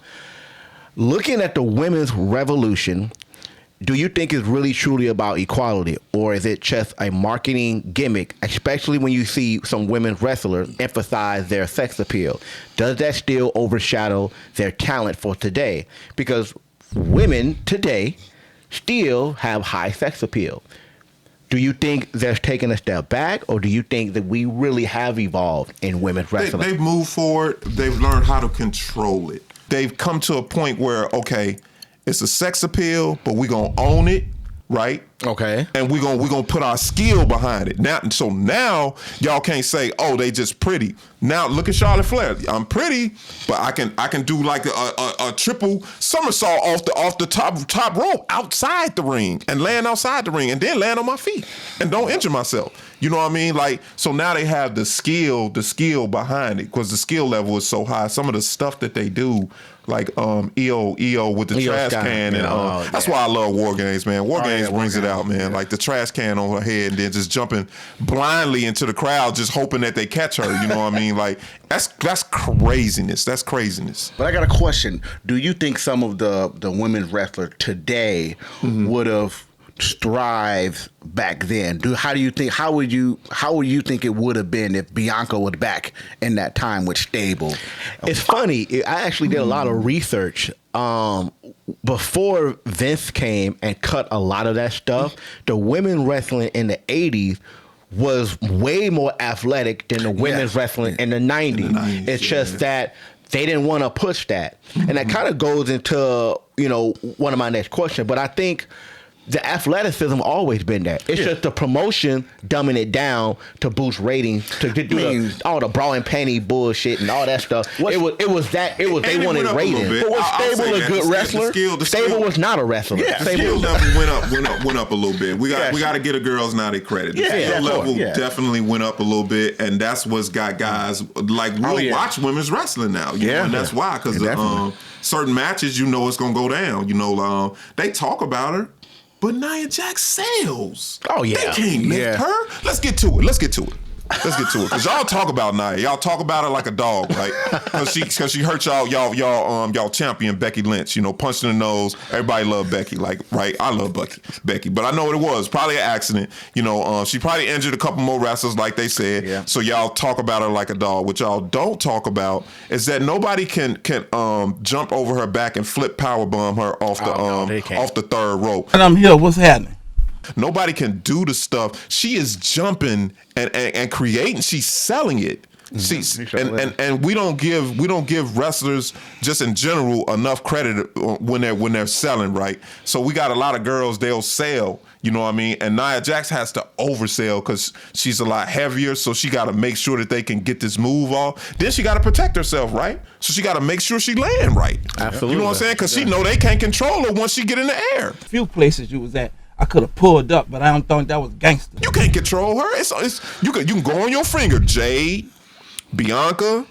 Looking at the women's revolution, do you think it's really truly about equality, or is it just a marketing gimmick, especially when you see some women's wrestlers emphasize their sex appeal? Does that still overshadow their talent for today? Because women today still have high sex appeal. Do you think they're taking a step back, or do you think that we really have evolved in women's wrestling? They've moved forward. They've learned how to control it. They've come to a point where, okay, it's a sex appeal, but we're going to own it, right? Okay. And we're gonna put our skill behind it. Now y'all can't say, oh, they just pretty. Now look at Charlotte Flair. I'm pretty, but I can do like a triple somersault off the top rope outside the ring and land outside the ring and then land on my feet and don't injure myself. You know what I mean? Like, so now they have the skill behind it because the skill level is so high. Some of the stuff that they do, like EO with the trash can, and that's why I love War Games, man. War Games brings it out, man. Like the trash can on her head and then just jumping blindly into the crowd, just hoping that they catch her. You know what I mean? Like that's craziness. That's craziness. But I got a question. Do you think some of the women's wrestlers today would have strived back then? How would you think it would have been if Bianca was back in that time with Stable? It's funny. I actually did a lot of research before Vince came and cut a lot of that stuff. The women wrestling in the 80s was way more athletic than the women's wrestling in the 90s. It's just that they didn't want to push that. And that kind of goes into, one of my next questions. But I think the athleticism always been there. It's just the promotion dumbing it down to boost ratings, to do all the bra and panty bullshit and all that stuff. They wanted ratings. But was Stable a good wrestler? Stable was not a wrestler. Yeah, the skill level went up a little bit. We got to get the girls now they credit. The skill level definitely went up a little bit, and that's what's got guys like watch women's wrestling now. You know, and that's why, because certain matches, it's gonna go down. They talk about her. But Nia Jax sells. Oh, yeah. They can't lift her. Let's get to it. Let's get to it. Cause y'all talk about Nia. Y'all talk about her like a dog, right? Cause she hurt y'all champion Becky Lynch. You know, punched in the nose. Everybody love Becky, like, right? I love Becky, but I know what it was. Probably an accident. You know, she probably injured a couple more wrestlers, like they said. Yeah. So y'all talk about her like a dog. What y'all don't talk about is that nobody can jump over her back and flip powerbomb her off the third rope. And I'm here. What's happening? Nobody can do the stuff. She is jumping and creating. She's selling it. And we don't give wrestlers just in general enough credit when they're selling, right? So we got a lot of girls, they'll sell, you know what I mean? And Nia Jax has to oversell because she's a lot heavier, so she got to make sure that they can get this move off. Then she got to protect herself, right? So she got to make sure she land right. Absolutely. You know what I'm saying? Because she know they can't control her once she get in the air. A few places you was at, I could have pulled up, but I don't think that was gangster. You can't control her. You can go on your finger. Jade, Bianca.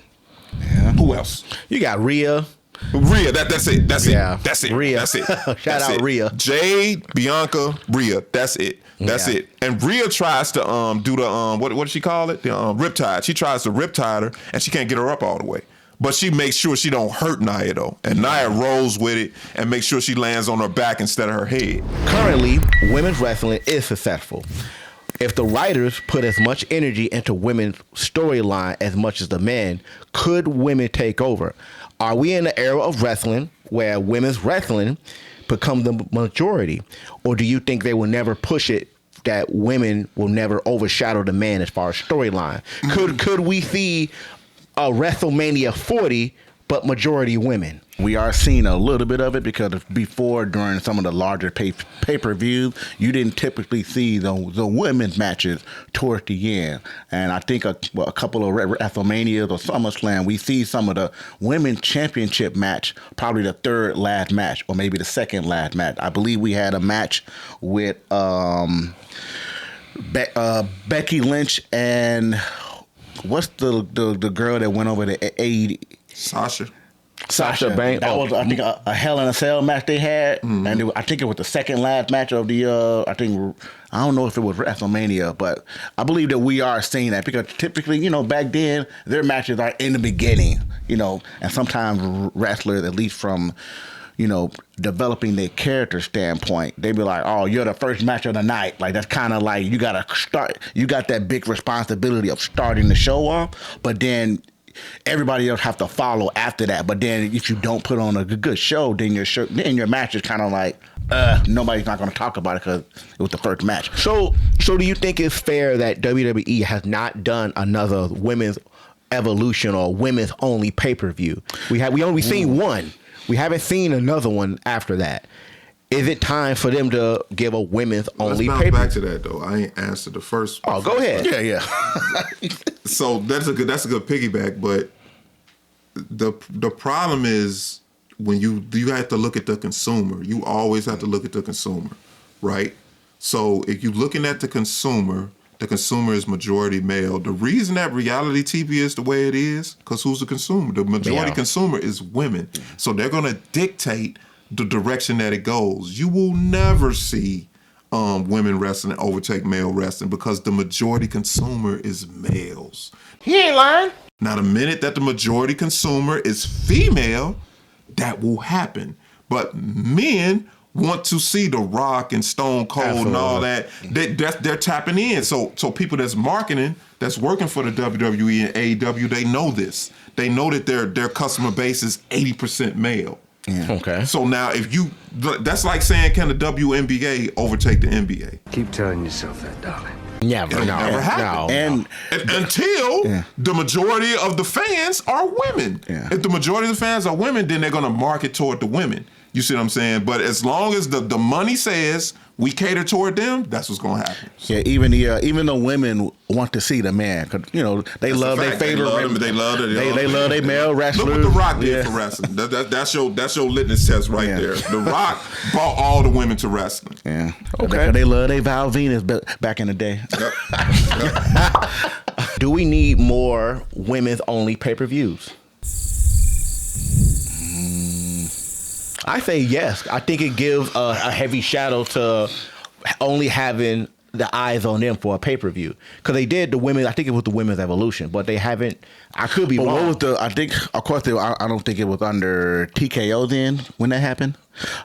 Yeah. Who else? You got Rhea. That's it. Yeah. That's it. Rhea. That's it. Shout out Rhea. Jade, Bianca, Rhea. That's it. That's it. And Rhea tries to do the what does she call it? The riptide. She tries to riptide her, and she can't get her up all the way. But she makes sure she don't hurt Nia, though. And Nia rolls with it and makes sure she lands on her back instead of her head. Currently, women's wrestling is successful. If the writers put as much energy into women's storyline as much as the men, could women take over? Are we in the era of wrestling where women's wrestling become the majority? Or do you think they will never push it, that women will never overshadow the man as far as storyline? Could we see a WrestleMania 40, but majority women? We are seeing a little bit of it because before, during some of the larger pay-per-views, you didn't typically see the women's matches toward the end. And I think a couple of WrestleManias or SummerSlam, we see some of the women's championship match, probably the third last match or maybe the second last match. I believe we had a match with Becky Lynch and what's the girl that went over to AEW? Sasha Banks. That was, I think, a Hell in a Cell match they had, and I think it was the second last match of the. I don't know if it was WrestleMania, but I believe that we are seeing that because typically, you know, back then their matches are in the beginning, you know, and sometimes wrestlers, at least from, you know, developing their character standpoint, they be like, oh, you're the first match of the night. Like, that's kind of like you got to start. You got that big responsibility of starting the show off, but then everybody else have to follow after that. But then if you don't put on a good show, then your match is kind of like, nobody's not going to talk about it because it was the first match. So do you think it's fair that WWE has not done another women's evolution or women's only pay-per-view? We only seen one. We haven't seen another one after that. Is it time for them to give a women's only Let's bounce pay-per-view? back to that though. I ain't answered the first. Oh, go ahead. Yeah. So that's a good piggyback. But the problem is when you have to look at the consumer. You always have to look at the consumer, right? So if you're looking at the consumer is majority male. The reason that reality TV is the way it is, because who's the consumer? The majority consumer is women. So they're going to dictate the direction that it goes. You will never see women wrestling overtake male wrestling because the majority consumer is males. He ain't lying. Now, the minute that the majority consumer is female, that will happen. But men want to see The Rock and Stone Cold and all that. They're tapping in. So people that's marketing, that's working for the WWE and AEW, they know this. They know that their customer base is 80% male. Yeah. Okay. So now that's like saying, can the WNBA overtake the NBA? Keep telling yourself that, darling. It'll never happen. Until the majority of the fans are women. Yeah. If the majority of the fans are women, then they're going to market toward the women. You see what I'm saying? But as long as the money says we cater toward them, that's what's going to happen. Yeah, even the women want to see the man. Cause, you know, they love their favorite. They love their male wrestlers. Look what The Rock did for wrestling. That's your litmus test right there. The Rock brought all the women to wrestling. Yeah. Okay. They love their Val Venus back in the day. Yep. Do we need more women's only pay-per-views? I say yes. I think it gives a heavy shadow to only having the eyes on them for a pay-per-view, because they did the women. I think it was the Women's Evolution, but they haven't. I could be But wrong. what was the? I think, of course, I don't think it was under TKO then when that happened.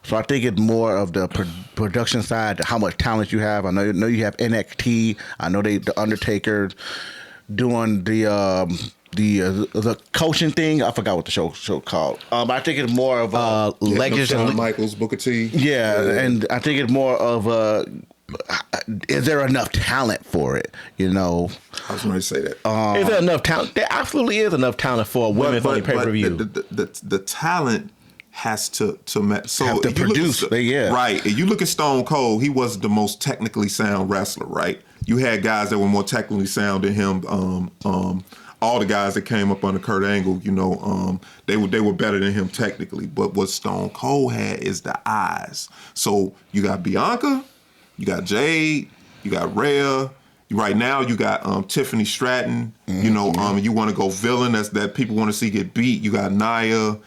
So I think it's more of the production side, how much talent you have. I know you have NXT. I know the Undertaker doing the coaching thing. I forgot what the show called. I think it's more of Legends and Michaels, Booker T. Yeah, and I think it's more of is there enough talent for it? You know, I was going to say that. Is there enough talent? There absolutely is enough talent for a women's only pay-per-view. The talent has to match. So have to if you produce. Right. If you look at Stone Cold, he was the most technically sound wrestler, right? You had guys that were more technically sound than him. All the guys that came up under Kurt Angle, you know, they were better than him technically. But what Stone Cold had is the eyes. So you got Bianca, you got Jade, you got Rhea. Right now you got Tiffany Stratton. You know, you want to go villain that people want to see get beat. You got Nia.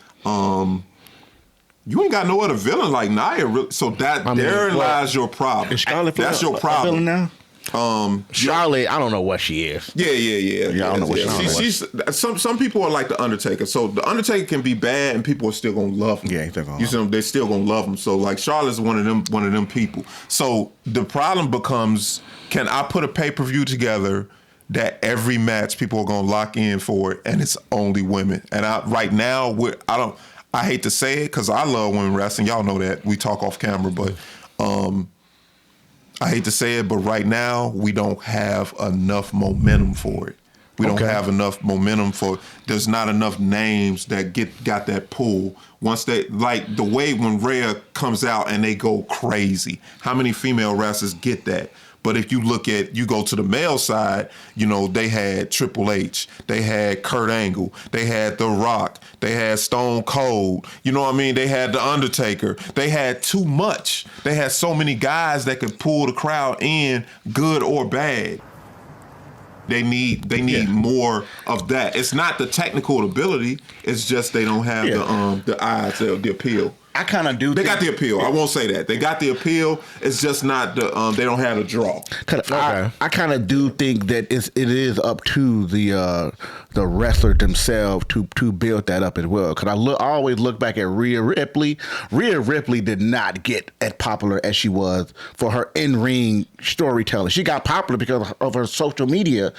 You ain't got no other villain like Nia. So therein lies your problem. That's your problem now. Charlotte, I don't know what she is. Yeah. I don't know what she's. Some people are like the Undertaker. So the Undertaker can be bad, and people are still gonna love him. Yeah, they're still gonna love him. So like Charlotte's one of them people. So the problem becomes, can I put a pay-per-view together that every match people are gonna lock in for it, and it's only women? And right now, I hate to say it because I love women wrestling. Y'all know that. We talk off camera, but. I hate to say it, but right now we don't have enough momentum for it. We don't have enough momentum for it. There's not enough names that got that pull. Once they, like the way when Rhea comes out and they go crazy, how many female wrestlers get that? But if you go to the male side, you know, they had Triple H, they had Kurt Angle, they had The Rock, they had Stone Cold, you know what I mean? They had The Undertaker. They had too much. They had so many guys that could pull the crowd in, good or bad. They need more of that. It's not the technical ability, it's just they don't have the eyes, the appeal. I kind of do. They got the appeal. I won't say that. They got the appeal. It's just not the. They don't have the draw. I kind of do think that it is up to the wrestler themselves to build that up as well. Because I always look back at Rhea Ripley. Rhea Ripley did not get as popular as she was for her in-ring storytelling. She got popular because of her social media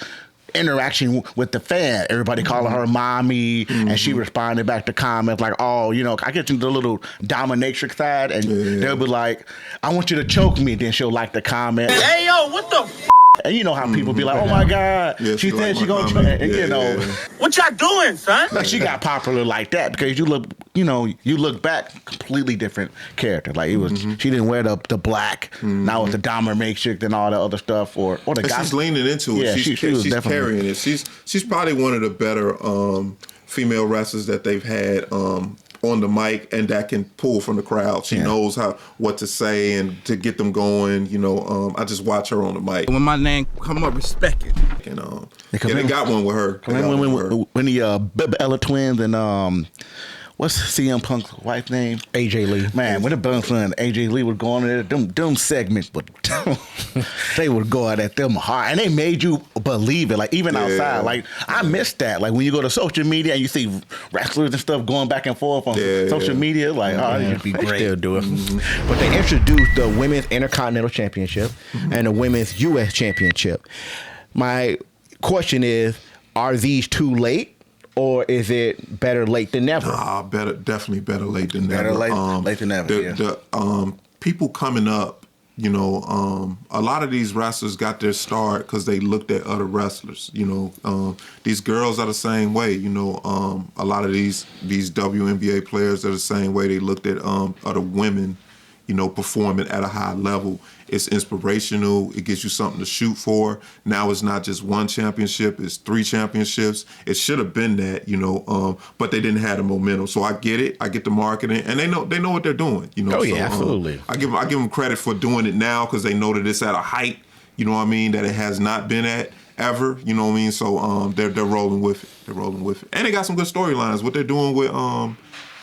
interaction with the fan. Everybody calling her mommy, and she responded back to comments like, oh, you know, I get into the little dominatrix side, and they'll be like, I want you to choke me. Then she'll like the comment. Hey, yo, what the f***? And you know how people be like, oh my God, she said she gonna try, and you know. What y'all doing, son? Like she got popular like that because you look back, completely different character. Like it was, she didn't wear the black. Now it's the dominatrix and all the other stuff, or the guy. She's leaning into it. Yeah, she's carrying it. She's probably one of the better female wrestlers that they've had on the mic, and that can pull from the crowd. She knows what to say and to get them going. You know, I just watch her on the mic. When my name come up, respect it. And they got one with her. When the Bella twins and what's CM Punk's wife's name? AJ Lee. Man, when the Buns and AJ Lee would go on there, them segments, but they would go out at them hard, and they made you believe it. Like even outside, like I missed that. Like when you go to social media and you see wrestlers and stuff going back and forth on social media, like it'd be great. They still do it. But they introduced the Women's Intercontinental Championship and the Women's U.S. Championship. My question is, are these too late? Or is it better late than never? Definitely better late than never. Better late than never. The people coming up, you know, a lot of these wrestlers got their start because they looked at other wrestlers. You know, these girls are the same way. You know, a lot of these WNBA players are the same way. They looked at other women, you know, performing at a high level. It's inspirational. It gives you something to shoot for. Now it's not just one championship, it's 3 championships. It should have been that, you know, but they didn't have the momentum. So I get it. I get the marketing, and they know what they're doing. You know, absolutely. I give them credit for doing it now because they know that it's at a height, you know what I mean, that it has not been at ever, you know what I mean? So they're rolling with it. They're rolling with it. And they got some good storylines. What they're doing with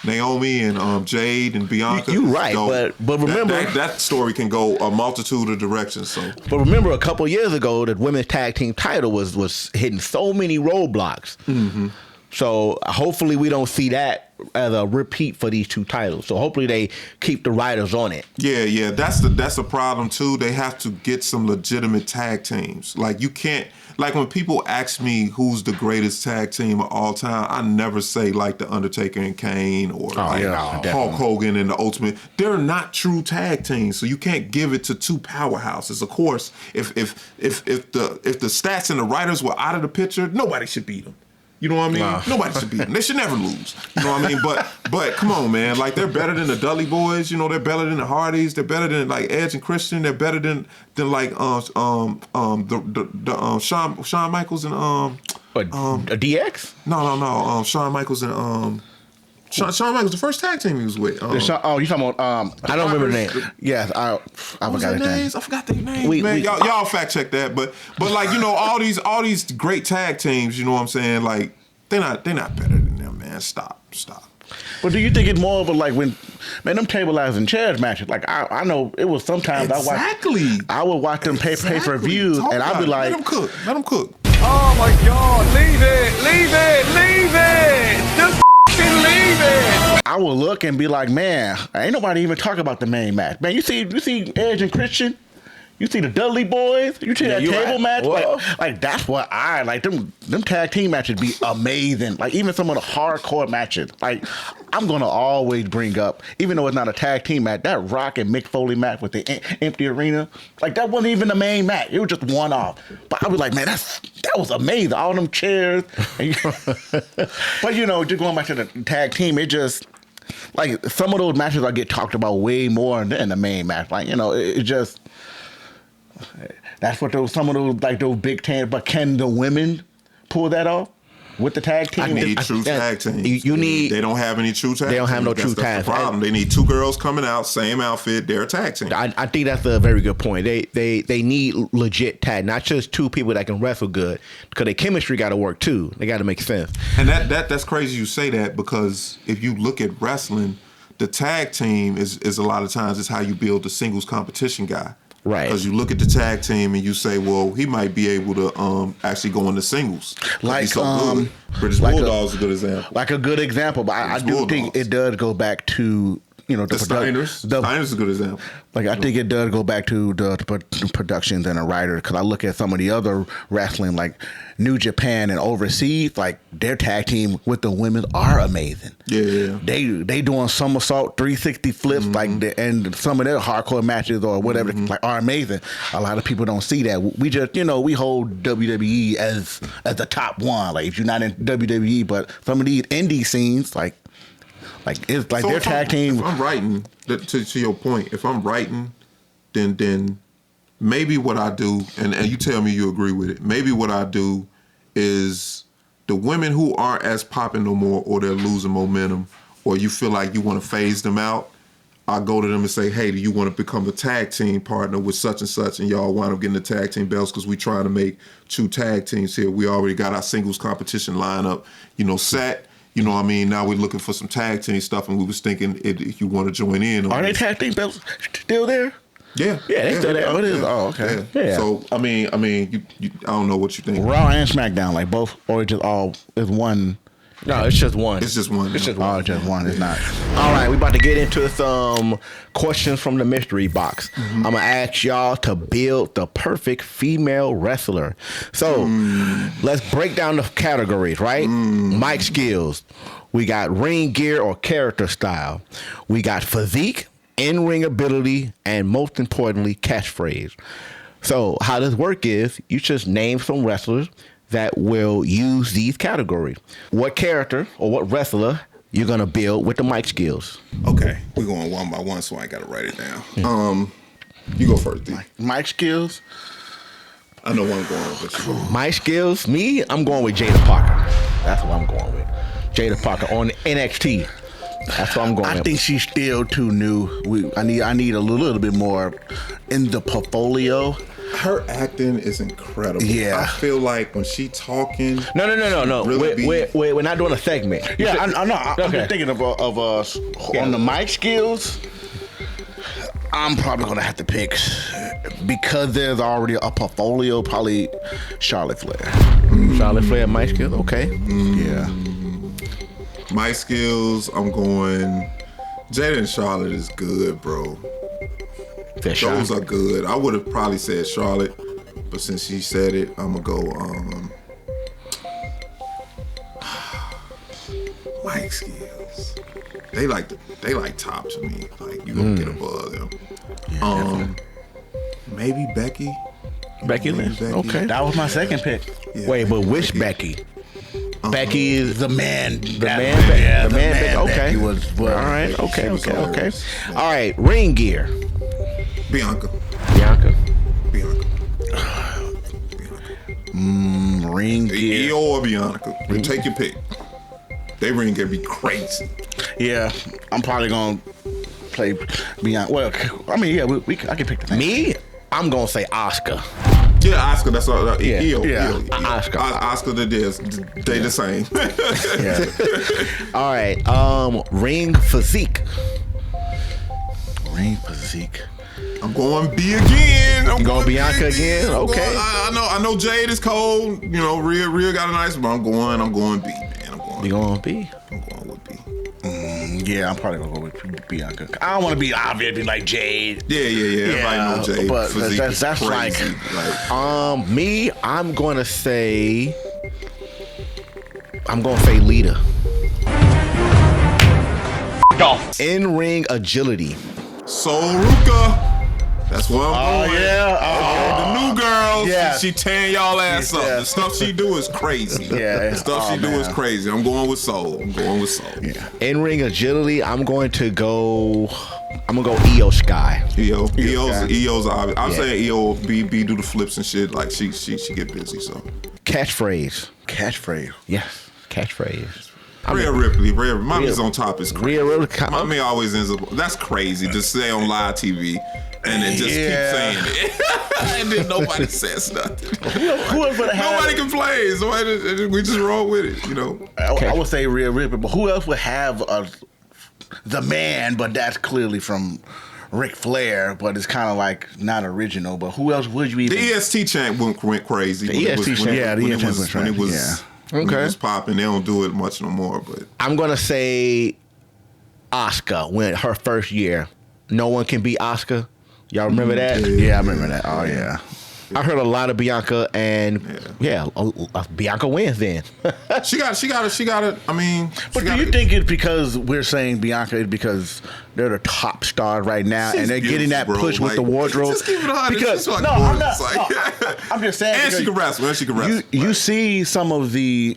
Naomi and Jade and Bianca. You right, so but remember that story can go a multitude of directions. So, but remember, a couple years ago, the women's tag team title was hitting so many roadblocks. Mm-hmm. So hopefully we don't see that as a repeat for these two titles. So hopefully they keep the writers on it. Yeah, that's a problem too. They have to get some legitimate tag teams. Like you can't. Like when people ask me who's the greatest tag team of all time, I never say like the Undertaker and Kane or Hulk Hogan and the Ultimate. They're not true tag teams, so you can't give it to two powerhouses. Of course, if the stats and the writers were out of the picture, nobody should beat them. You know what I mean? Nobody should beat them. They should never lose. You know what I mean? But come on, man. Like they're better than the Dudley Boys. You know, they're better than the Hardys. They're better than like Edge and Christian. They're better than like Shawn Michaels and DX? No. Shawn Michaels and Shawn Michaels, the first tag team he was with. You talking about? I don't remember the name. Yes, I forgot the names. I forgot their names. Man, y'all fact check that. But like all these great tag teams. You know what I'm saying? Like they're not better than them, man. Stop. But do you think it's more of a like when, man, them table ladders and chairs matches? Like I know it was sometimes I would watch them pay per views and I'd be like, let them cook. Oh my God! Leave it! Just leave it! I will look and be like, man, ain't nobody even talk about the main match. Man, you see Edge and Christian? You see the Dudley Boys? You see that table match? Like that's what I like. Them tag team matches be amazing. Like even some of the hardcore matches. Like I'm gonna always bring up, even though it's not a tag team match, that Rock and Mick Foley match with the empty arena. Like that wasn't even the main match. It was just one off. But I was like, man, that was amazing. All them chairs. But just going back to the tag team, it just like some of those matches I get talked about way more than the main match. Like it just. That's what some of those big teams. But can the women pull that off with the tag team? I need true tag teams. They don't have any true tag teams. They don't have no true tag teams. That's the problem. They need two girls coming out, same outfit, they're a tag team. I think that's a very good point. They need legit tag, not just two people that can wrestle good, because their chemistry got to work too. They got to make sense. And that's crazy you say that, because if you look at wrestling, the tag team is a lot of times is how you build the singles competition guy. Right. Because you look at the tag team and you say, well, he might be able to actually go into singles. Like he's so good. British Bulldog's a good example. Like a good example, but I do think it does go back to the Steiners. Steiners is a good example. Like I think it does go back to the productions and the writers, because I look at some of the other wrestling like New Japan and overseas, like their tag team with the women are amazing. Yeah. They doing somersault 360 flips and some of their hardcore matches or whatever are amazing. A lot of people don't see that. We just we hold WWE as the top one. Like if you're not in WWE, but some of these indie scenes like it's like their tag team. If I'm writing, to your point, if I'm writing, then maybe what I do, and you tell me you agree with it, maybe what I do is the women who aren't as popping no more, or they're losing momentum, or you feel like you want to phase them out, I go to them and say, hey, do you want to become a tag team partner with such and such, and y'all wind up getting the tag team belts because we trying to make true tag teams here. We already got our singles competition lineup, set. You know what I mean? Now we're looking for some tag team stuff, and we was thinking if you want to join in. Are they tag team belts still there? Yeah, they still there. Oh, it is. Oh, okay. Yeah. So I mean, you I don't know what you think. Raw and SmackDown, like both, or just all is one. No, it's just one. It's just one. It's just one. Oh, just one. It's not. All right, we about to get into some questions from the mystery box. I'm gonna ask y'all to build the perfect female wrestler. So let's break down the categories, right? Mic skills. We got ring gear or character style. We got physique, in-ring ability, and most importantly, catchphrase. So how this work is, you just name some wrestlers that will use these categories. What character or what wrestler you're gonna build with the mic skills? Okay, we're going one by one, so I gotta write it down. You go first, D. Mic skills. I know what I'm going with. Mic skills, I'm going with Jada Parker. That's what I'm going with. Jada Parker on NXT. That's what I'm going with. I think she's still too new. I need a little bit more in the portfolio. Her acting is incredible. Yeah. I feel like when she talking. No. Really We're not doing a segment. Yeah, I know. I'm Okay. just thinking of on the mic skills. I'm probably gonna have to pick, because there's already a portfolio, probably Charlotte Flair. Charlotte Flair, Mike Skills. Okay. Yeah. My skills, I'm going. Jada and Charlotte is good, bro. Those are good. I would have probably said Charlotte, but since she said it, I'm gonna go. Mike skills. They like top to me. Like you gonna get above them. Yeah, Maybe Becky. Becky Lynch. Okay. that was my second pick. Yeah, Wait, but which Becky? Becky is The man. the man. The man. Becky. Okay. Becky was. All right. Okay. she was hilarious. All right. Ring gear. Bianca. Bianca. Ring gear. EO or Bianca. Take your pick. They ring gear be crazy. Yeah, I'm probably gonna play Bianca. Well, I mean, yeah, I can pick the thing. Me? I'm gonna say Oscar. Yeah, Oscar. That's all. EO. Yeah. Oscar. Oscar. They the same. Yeah. All right. Ring physique. Ring physique. I'm going B again. You going Bianca again? Okay. I know Jade is cold. You know, Rhea got a nice, but I'm going B, man. You going B? I'm going with B. Yeah, I'm probably gonna go with Bianca. I don't want to be obvious, be like Jade. Yeah. Everybody know Jade. but Physique that's is crazy. Me, I'm gonna say Lita. In ring agility. Soruka. That's what I'm going. yeah. The new girls. Yeah. She tearing y'all ass up. Yeah. The stuff she do is crazy. Yeah. The stuff she do is crazy. I'm going with Soul. Yeah. In ring agility, I'm gonna go Io Sky. EO's obvious. I'm Yeah. saying EO B do the flips and shit. Like she get busy. So Catchphrase. Catchphrase. Yes. Catchphrase. Rhea Ripley. Mommy's on top is crazy. Rhea Ripley. Mommy always ends up. That's crazy to say on live TV and then just keep saying it. And then nobody says nothing. Who else would have? Nobody complains. So we just roll with it, you know. I would say Rhea Ripley, but who else would have the man? But that's clearly from Ric Flair, but it's kind of like not original. But who else would you even? The EST chant went crazy. The EST chant, yeah, the EST went when it was. yeah. When it Okay. was popping, they don't do it much no more. But I'm gonna say Oscar when her first year. No one can beat Oscar. Y'all remember that? Yeah, I remember that. Oh yeah. I heard a lot of Bianca, and Bianca wins. Then she got it. I mean, But do you think it's because we're saying Bianca is because they're the top stars right now and they're getting that push with the wardrobe? Just keep it 100. Because She's I'm not. like, I'm just saying. and she because can wrestle. You see some of the,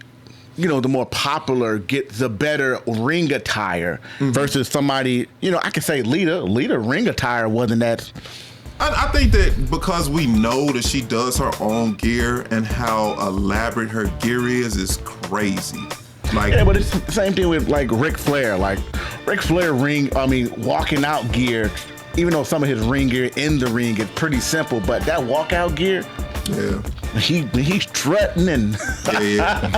the more popular get the better ring attire versus somebody. I could say Lita. Lita ring attire wasn't that. I think that because we know that she does her own gear and how elaborate her gear is crazy. Like, Yeah, but it's the same thing with like Ric Flair. Like Ric Flair walking out gear. Even though some of his ring gear in the ring is pretty simple, but that walkout gear, yeah, he's strutting and. yeah.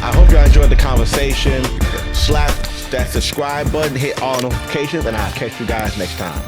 I hope y'all enjoyed the conversation. Slap that subscribe button, hit all notifications, and I'll catch you guys next time.